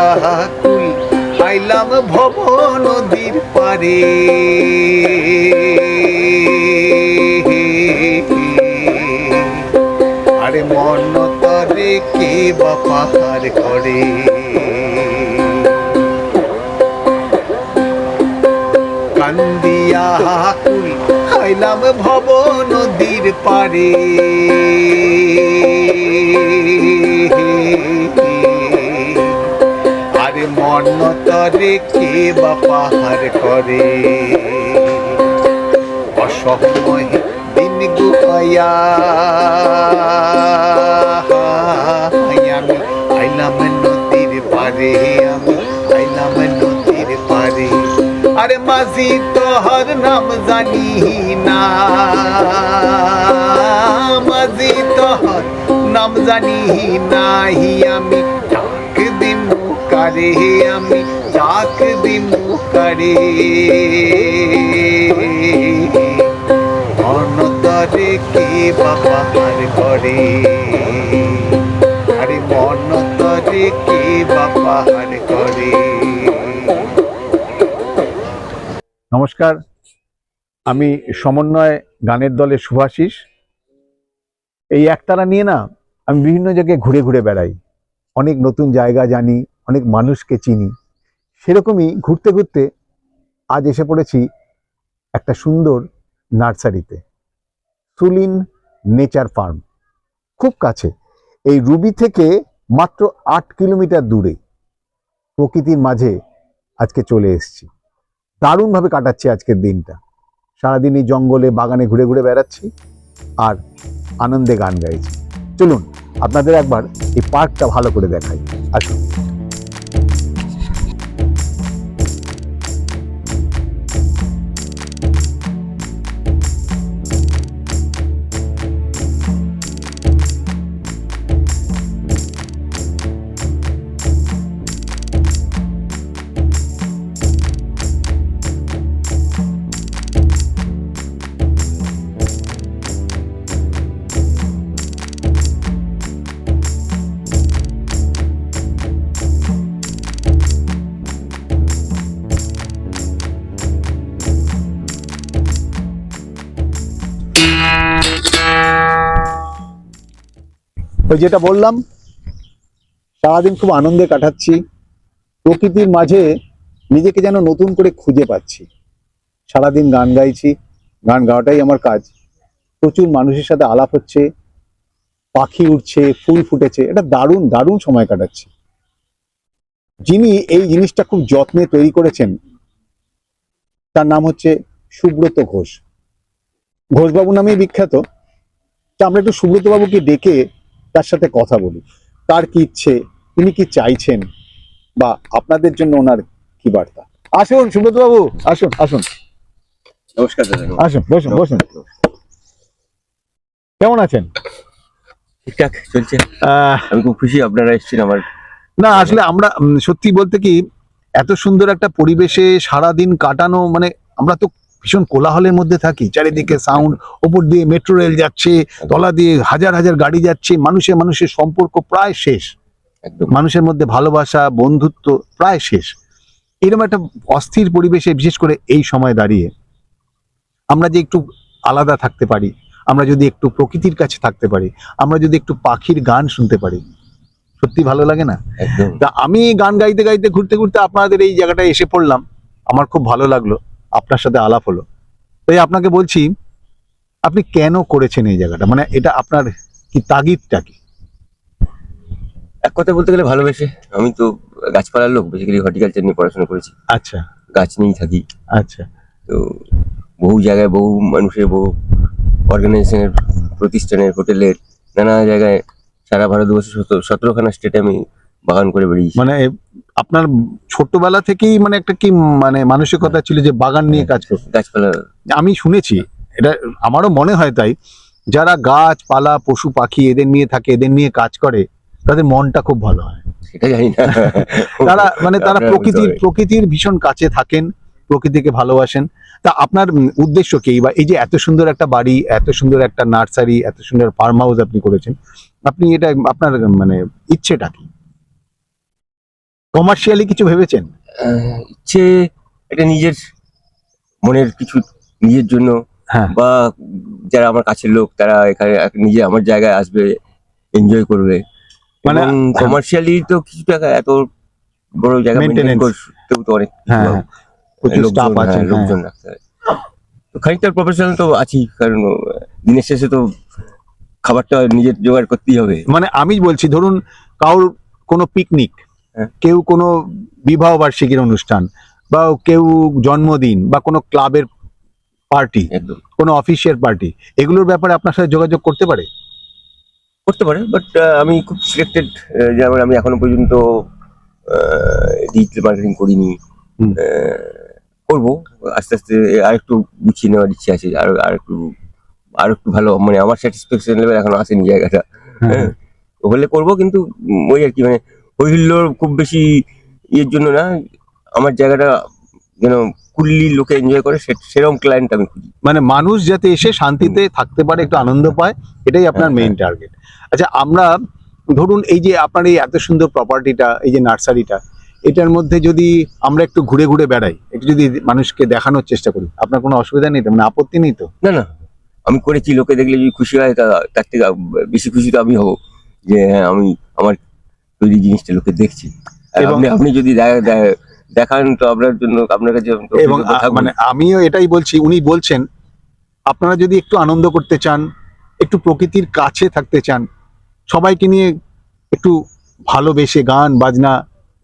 আকুল আইলাম ভব নদীর পারে। আরে মন তরে কে বা পাহাড় করে। কান্দিয়া আকুল আইলাম ভব নদীর পারে। আরে মন তরে কে বা পাহাড় করে। অসময় দিন গুহাইয়া আমি আইলাম নদীর পারে। আমি আইলাম নদীর পারে। আরে মাঝি তোহর নাম জানি না, মাঝি তোহর নাম জানি নাহি। আমি ডাক দিমু কারে, আমি ডাক দিমু কারে। অনতরে কে বাবা হার করে। আরে মনতরে কে বাবা হার করে। নমস্কার, আমি সমন্বয় গানের দলের শুভাশিস। এই একতারা নিয়ে না আমি বিভিন্ন জায়গায় ঘুরে ঘুরে বেড়াই, অনেক নতুন জায়গা জানি, অনেক মানুষকে চিনি। সেরকমই ঘুরতে ঘুরতে আজ এসে পড়েছি একটা সুন্দর নার্সারিতে, সুলিন নেচার ফার্ম। খুব কাছে, এই রুবি থেকে মাত্র 8 কিলোমিটার দূরে প্রকৃতির মাঝে আজকে চলে এসেছি। দারুণভাবে কাটাচ্ছি আজকের দিনটা। সারাদিন এই জঙ্গলে বাগানে ঘুরে ঘুরে বেড়াচ্ছি আর আনন্দে গান গাইছি। চলুন আপনাদের একবার এই পার্কটা ভালো করে দেখাই, আসুন। ওই যেটা বললাম, সারাদিন খুব আনন্দে কাটাচ্ছি, প্রকৃতির মাঝে নিজেকে যেন নতুন করে খুঁজে পাচ্ছি। সারাদিন গান গাইছি, গান গাওয়াটাই আমার কাজ। প্রচুর মানুষের সাথে আলাপ হচ্ছে, পাখি উঠছে, ফুল ফুটেছে, এটা দারুণ দারুণ সময় কাটাচ্ছি। যিনি এই জিনিসটা খুব যত্নে তৈরি করেছেন তার নাম হচ্ছে সুব্রত ঘোষ। ঘোষবাবু নামেই বিখ্যাত। তা আমরা একটু সুব্রত বাবুকে ডেকে তার সাথে কথা বলি, তার কি ইচ্ছে, তিনি কি চাইছেন, বা আপনাদের জন্য ওনার কি বার্তা। আসুন সুব্রত বাবু, আসুন আসুন। নমস্কার দাদা। আসুন, বসুন বসুন। কেমন আছেন? ঠিকঠাক চলছে। আমি খুব খুশি আপনারা এসেছেন আমার। না আসলে আমরা সত্যি বলতে কি, এত সুন্দর একটা পরিবেশে সারাদিন কাটানো, মানে আমরা তো ভীষণ কোলাহলের মধ্যে থাকি, চারিদিকে সাউন্ড, ওপর দিয়ে মেট্রো রেল যাচ্ছে, তলা দিয়ে হাজার হাজার গাড়ি যাচ্ছে, মানুষের মানুষের সম্পর্ক প্রায় শেষ, মানুষের মধ্যে ভালোবাসা বন্ধুত্ব প্রায় শেষ। এরকম একটা অস্থির পরিবেশে বিশেষ করে এই সময় দাঁড়িয়ে আমরা যে একটু আলাদা থাকতে পারি, আমরা যদি একটু প্রকৃতির কাছে থাকতে পারি, আমরা যদি একটু পাখির গান শুনতে পারি, সত্যি ভালো লাগে না? তা আমি গান গাইতে গাইতে ঘুরতে ঘুরতে আপনাদের এই জায়গাটায় এসে পড়লাম, আমার খুব ভালো লাগলো, আপনার সাথে আলাপ হলো। তাই আপনাকে বলছি, আপনি কেন করেছেন এই জায়গাটা, মানে এটা আপনার কি তাগিদটা কি? এক কথা বলতে গেলে ভালোবেসে। আমি তো গাছপালার লোক, বেসিক্যালি হর্টিকালচার নিয়ে পড়াশোনা করেছি। আচ্ছা, গাছ নিয়েই থাকি। আচ্ছা। তো বহু জায়গায় বহু মানুষের, বহু অর্গানাইজেশনের, প্রতিষ্ঠানের, হোটেলের, নানা জায়গায় সারা ভারতবর্ষে 17খানা স্টেটে আমি বাগান করে বেরিয়েছি। মানে আপনার ছোটবেলা থেকেই মানে একটা কি মানে মানসিকতা ছিল যে বাগান নিয়ে কাজ করবে? গাছপালা আমি শুনেছি, এটা আমারও মনে হয় তাই, যারা গাছপালা পশু পাখি এদের নিয়ে থাকে, এদের নিয়ে কাজ করে, তাদের মনটা খুব ভালো হয়। সেটা জানি না। তারা মানে তারা প্রকৃতির ভীষণ কাছে থাকেন, প্রকৃতিকে ভালোবাসেন। তা আপনার উদ্দেশ্য কি, বা এই যে এত সুন্দর একটা বাড়ি, এত সুন্দর একটা নার্সারি, এত সুন্দর ফার্ম হাউস আপনি করেছেন, আপনি এটা আপনার মানে ইচ্ছেটা কি? কমার্শিয়ালি কিছু ভেবেছেন? ইচ্ছে এটা নিজের মনের কিছু, নিজের জন্য, হ্যাঁ, বা যারা আমার কাছের লোক তারা এখানে নিজে আমার জায়গায় আসবে, এনজয় করবে। মানে এবং কমার্শিয়ালি তো কিছু টাকা, এত বড় জায়গা মেনটেন Maintenance. করতেও তো অনেক কিছু হ্যাঁ, প্রচুর স্টাফ লোকজন, আছে, হ্যাঁ, লোকজন রাখতে হয়। তো খানিকটা প্রফেশনাল তো আছি, কারণ দিনের শেষে তো খাবারটা নিজের জোগাড় করতেই হবে। মানে আমি বলছি ধরুন কারোর কোনো পিকনিক, হ্যাঁ। কেউ কোনো বিবাহ বার্ষিকীর অনুষ্ঠান, বা কেউ জন্মদিন, বা কোনো ক্লাবের পার্টি, একদম কোনো অফিসিয়াল পার্টি, এগুলোর ব্যাপারে আপনার সাথে যোগাযোগ করতে পারে? করতে পারে, বাট আমি খুব সিলেক্টেড। যেমন আমি এখনো পর্যন্ত ডিজিটাল মার্কেটিং করিনি। হুম। করবো আস্তে আস্তে, আর একটু গুছিয়ে নেওয়ার ইচ্ছে আছে, আর একটু ভালো, মানে আমার স্যাটিসফ্যাকশন লেভেল এখনো আসেনি জায়গাটা। হ্যাঁ, হ্যাঁ, হলে করবো, কিন্তু ওই আর কি, মানে হৈহুল্লোর খুব বেশি ইয়ের জন্য না, আমার জায়গাটা যেন কুল্লি লোকে এনজয় করে, সেরকম ক্লায়েন্ট আমি খুঁজি। মানে মানুষ যাতে এসে শান্তিতে থাকতে পারে, একটু আনন্দ পায়, এটাই আপনার হ্যাঁ, মেইন টার্গেট। আচ্ছা, আমরা ধরুন এই যে আপনার এই এত সুন্দর প্রপার্টিটা, এই যে নার্সারিটা, এটার মধ্যে যদি আমরা একটু ঘুরে ঘুরে বেড়াই, একটু যদি মানুষকে দেখানোর চেষ্টা করি, আপনার কোনো অসুবিধা নেই তো, মানে আপত্তি নেই তো? না না, আমি করেছি, লোকে দেখলে যদি খুশি হয়, তার থেকে বেশি খুশি তো আমি হব, যে হ্যাঁ, আমি আমার তৈরি জিনিসটা লোকে দেখছি। আর এবং আপনি যদি দেখান, তো আপনার জন্য, আপনার কাছে তো এবং কৃতজ্ঞ থাকবো। মানে আমিও এটাই বলছি, উনি বলছেন আপনারা যদি একটু আনন্দ করতে চান, একটু প্রকৃতির কাছে থাকতে চান, সবাইকে নিয়ে একটু ভালোবেসে গান বাজনা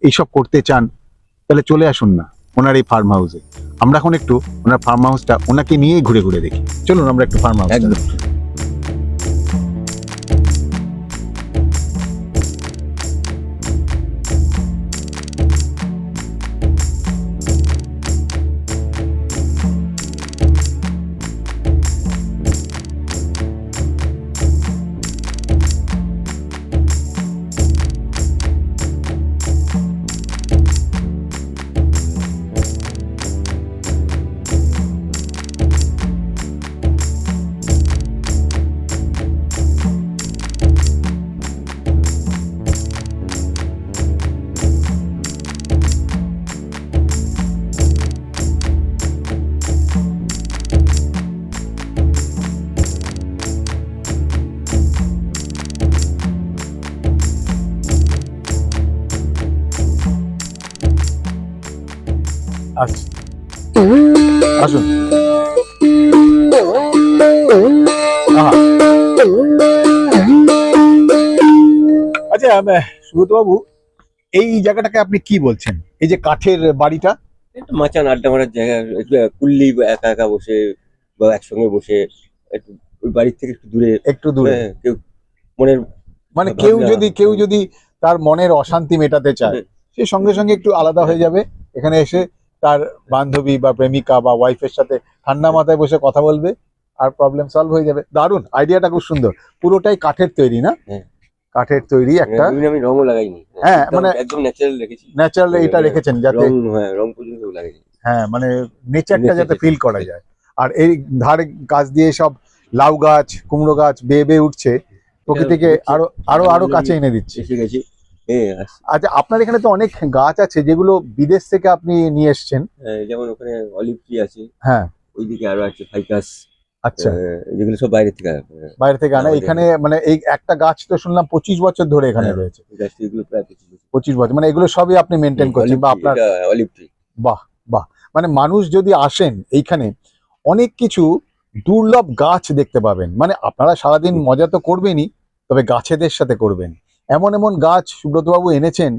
এইসব করতে চান, তাহলে চলে আসুন না ওনার এই ফার্ম হাউসে। আমরা এখন একটু ওনার ফার্ম হাউসটা ওনাকে নিয়েই ঘুরে ঘুরে দেখি। চলুন আমরা একটু ফার্ম হাউস। একদম। আসুন আসুন। আহা। আচ্ছা, সুব্রত বাবু, এই জায়গাটাকে আপনি কি বলছেন, এই যে কাঠের বাড়িটা? একটু মাচান আড্ডা মারার জায়গা, একটু কুল্লি একা একা বসে বা একসঙ্গে বসে, একটু ওই বাড়ির থেকে একটু দূরে, একটু দূরে, হ্যাঁ, কেউ মনের মানে ভাবনা, কেউ যদি তার মনের অশান্তি মেটাতে চায়, সে সঙ্গে সঙ্গে একটু আলাদা হয়ে যাবে, এখানে এসে তার বান্ধবী বা প্রেমিকা বা ওয়াইফের সাথে ঠান্ডা মাথায় বসে কথা বলবে, আর প্রবলেম সলভ হয়ে যাবে। দারুণ আইডিয়াটা, খুব সুন্দর। পুরোটাই কাঠের তৈরি না? হ্যাঁ। কাঠের তৈরি একটা, বিভিন্ন আমি রঙও লাগাইনি, হ্যাঁ, একদম মানে একদম ন্যাচারাল রেখেছি। ন্যাচারাল এটা রেখেছেন যাতে, রং, হ্যাঁ, রং পর্যন্ত লাগাইনি। হ্যাঁ, মানে নেচারটা Nature যাতে টা ফিল করা যায়। আর এই ধারে গাছ দিয়ে সব লাউ গাছ, কুমড়ো গাছ বেয়ে বেয়ে উঠছে, প্রকৃতিকে আরো আরো আরো কাছে এনে দিচ্ছে। এসে গেছি। হ্যাঁ, আচ্ছা, আপনার এখানে তো অনেক গাছ আছে যেগুলো বিদেশ থেকে আপনি নিয়ে এসেছেন। যেমন ওখানে অলিভ ট্রি আছে, হ্যাঁ, ওইদিকে আরো আছে ফাইকাস, আচ্ছা, যেগুলো সব বাইরে থেকে আসে। বাইরে থেকে আনা। আমাদের এখানে মানে এই একটা গাছ তো শুনলাম 25 বছর ধরে এখানে হ্যাঁ, রয়েছে। এই গাছটি এগুলো প্রায় 25 বছর। 25 বছর, মানে এগুলো সবই আপনি মেনটেন করছেন, বা আপনার? Olive tree. বাহ বাহ। মানে মানুষ যদি আসেন এইখানে, অনেক কিছু দুর্লভ গাছ দেখতে পাবেন। মানে আপনারা সারাদিন মজা তো করবেনই, তবে গাছেদের সাথে করবেন। এমন এমন গাছ সুব্রতবাবু এনেছেন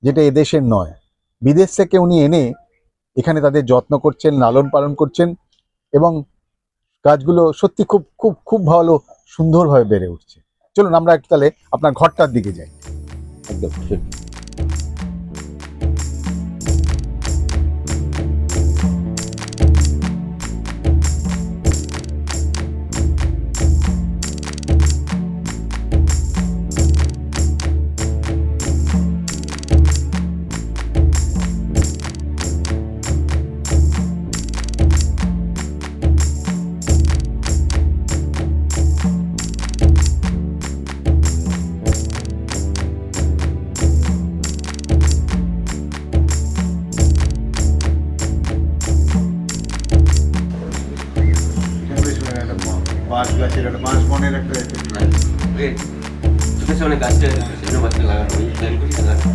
যেটা এদেশের নয়, বিদেশ থেকে উনি এনে এখানে তাদের যত্ন করছেন, লালন পালন করছেন, এবং গাছগুলো সত্যি খুব খুব খুব ভালো, সুন্দরভাবে বেড়ে উঠছে। চলুন আমরা একটু তাহলে আপনার ঘরটার দিকে যাই। একদম। মনের একটা ছোট ছোট অনেক গাছটা সেজন্য বাচ্চা লাগানো ওই প্ল্যান করি লাগানো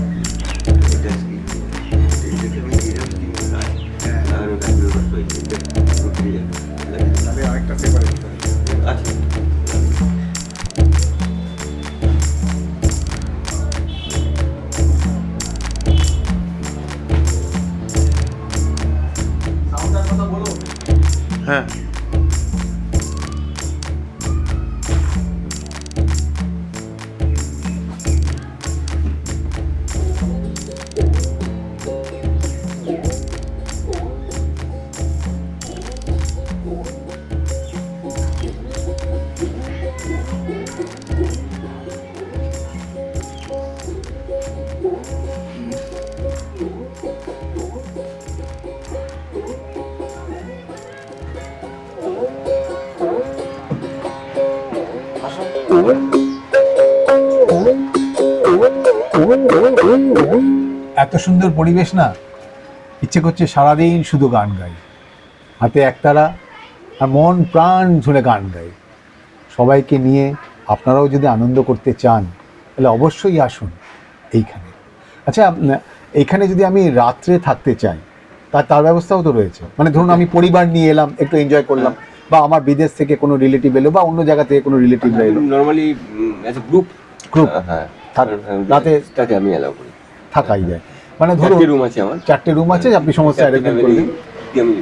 এটা আজকে লাগানো গাছগুলো নষ্ট হয়েছে তাহলে আরেকটা সেপারেট আছে কথা বলো। হ্যাঁ এত সুন্দর পরিবেশ না, ইচ্ছে করছে সারাদিন শুধু গান গাই, হাতে একতারা আর মন প্রাণ ধরে গান গাই। সবাইকে নিয়ে আপনারাও যদি আনন্দ করতে চান তাহলে অবশ্যই আসুন এইখানে। আচ্ছা, এইখানে যদি আমি রাত্রে থাকতে চাই তার ব্যবস্থাও তো রয়েছে। মানে ধরুন আমি পরিবার নিয়ে এলাম, একটু এনজয় করলাম, বা আমার বিদেশ থেকে কোনো রিলেটিভ এলো বা অন্য জায়গা থেকে কোনো রিলেটিভ এলো, নরমালি অ্যাজ এ গ্রুপ হ্যাঁ রাতে তাকে আমি অ্যালাউ করি, থাকাই যায়। মানে ধরুন রুম আছে আমার, 4টে রুম আছে, আপনি সমস্ত অ্যারেঞ্জমেন্ট করলেন। আমি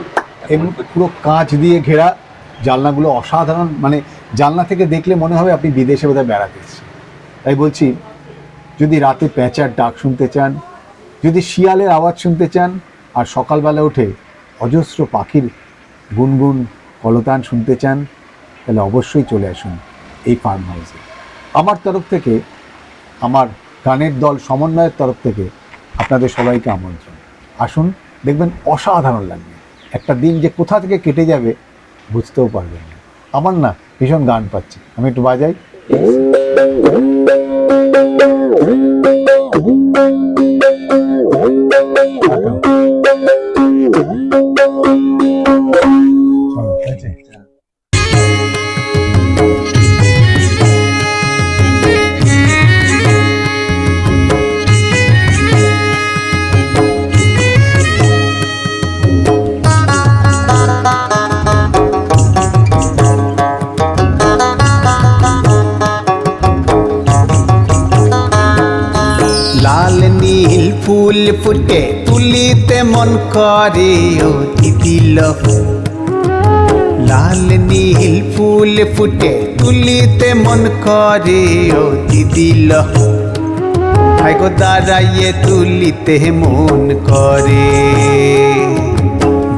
এবং পুরো কাঁচ দিয়ে ঘেরা, জানলাগুলো অসাধারণ, মানে জানলা থেকে দেখলে মনে হবে আপনি বিদেশে বোধহয় বেড়াতে এসেছেন। তাই বলছি, যদি রাতে প্যাঁচার ডাক শুনতে চান, যদি শিয়ালের আওয়াজ শুনতে চান, আর সকালবেলা উঠে অজস্র পাখির গুনগুন কলতান শুনতে চান, তাহলে অবশ্যই চলে আসুন এই ফার্ম হাউসে। আমার তরফ থেকে, আমার গানের দল সমন্বয়ের তরফ থেকে আপনাদের সবাইকে আমন্ত্রণ। আসুন, দেখবেন অসাধারণ লাগবে। একটা দিন যে কোথা থেকে কেটে যাবে বুঝতেও পারবেন না। আমার না ভীষণ গান পাচ্ছি, আমি একটু বাজাই। লাল নীল ফুল ফুটে তুলিতে মন করে ও দিদিল। লাল নীল ফুল ফুটে তুলিতে মন করে ও দিদিল। আইগো দাঁড়াইয়ে তুলিতে মন করে।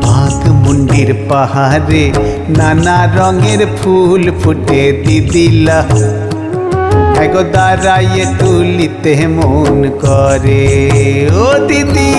বাঘমুন্ডির পাহাড়ে নানা রঙের ফুল ফুটে দিদিলা। এগো দাঁড়াইয়ে তুলিতে মন করে ও দিদি।